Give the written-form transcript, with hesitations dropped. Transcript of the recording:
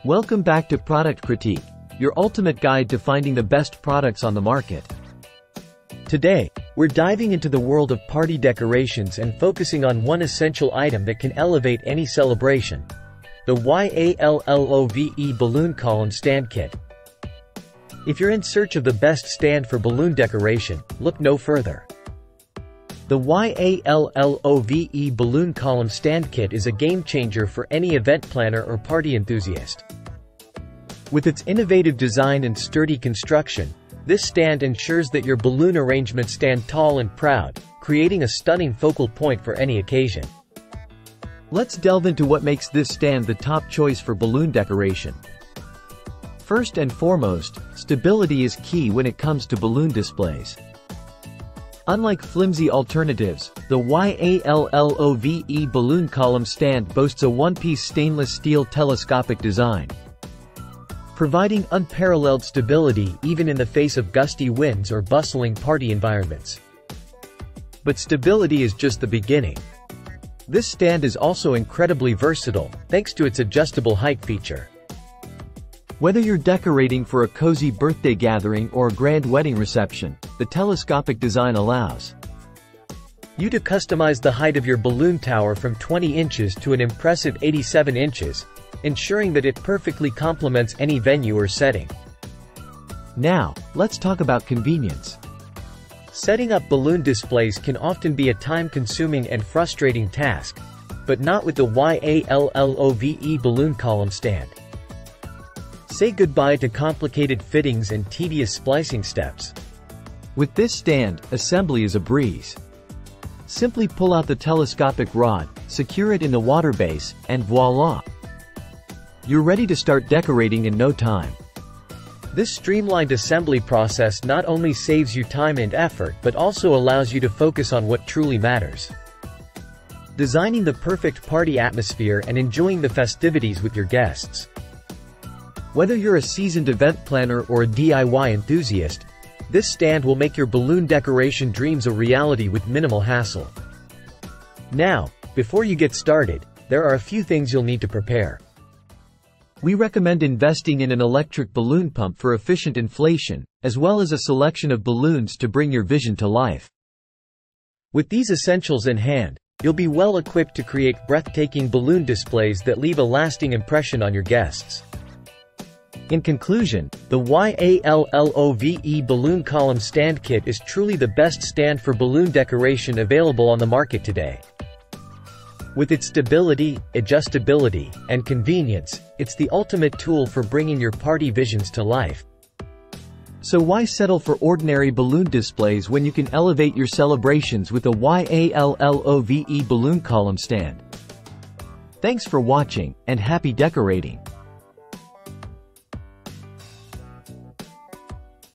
Welcome back to Product Critique, your ultimate guide to finding the best products on the market. Today, we're diving into the world of party decorations and focusing on one essential item that can elevate any celebration: the YALLOVE Balloon Column Stand Kit. If you're in search of the best stand for balloon decoration, look no further. The YALLOVE Balloon Column Stand Kit is a game-changer for any event planner or party enthusiast. With its innovative design and sturdy construction, this stand ensures that your balloon arrangements stand tall and proud, creating a stunning focal point for any occasion. Let's delve into what makes this stand the top choice for balloon decoration. First and foremost, stability is key when it comes to balloon displays. Unlike flimsy alternatives, the YALLOVE Balloon Column Stand boasts a one-piece stainless steel telescopic design, providing unparalleled stability even in the face of gusty winds or bustling party environments. But stability is just the beginning. This stand is also incredibly versatile, thanks to its adjustable height feature. Whether you're decorating for a cozy birthday gathering or a grand wedding reception, the telescopic design allows you to customize the height of your balloon tower from 20 inches to an impressive 87 inches, ensuring that it perfectly complements any venue or setting. Now, let's talk about convenience. Setting up balloon displays can often be a time-consuming and frustrating task, but not with the YALLOVE Balloon Column Stand. Say goodbye to complicated fittings and tedious splicing steps. With this stand, assembly is a breeze. Simply pull out the telescopic rod, secure it in the water base, and voila! You're ready to start decorating in no time. This streamlined assembly process not only saves you time and effort but also allows you to focus on what truly matters: designing the perfect party atmosphere and enjoying the festivities with your guests. Whether you're a seasoned event planner or a DIY enthusiast, this stand will make your balloon decoration dreams a reality with minimal hassle. Now, before you get started, there are a few things you'll need to prepare. We recommend investing in an electric balloon pump for efficient inflation, as well as a selection of balloons to bring your vision to life. With these essentials in hand, you'll be well equipped to create breathtaking balloon displays that leave a lasting impression on your guests. In conclusion, the YALLOVE Balloon Column Stand Kit is truly the best stand for balloon decoration available on the market today. With its stability, adjustability, and convenience, it's the ultimate tool for bringing your party visions to life. So why settle for ordinary balloon displays when you can elevate your celebrations with a YALLOVE Balloon Column Stand? Thanks for watching, and happy decorating!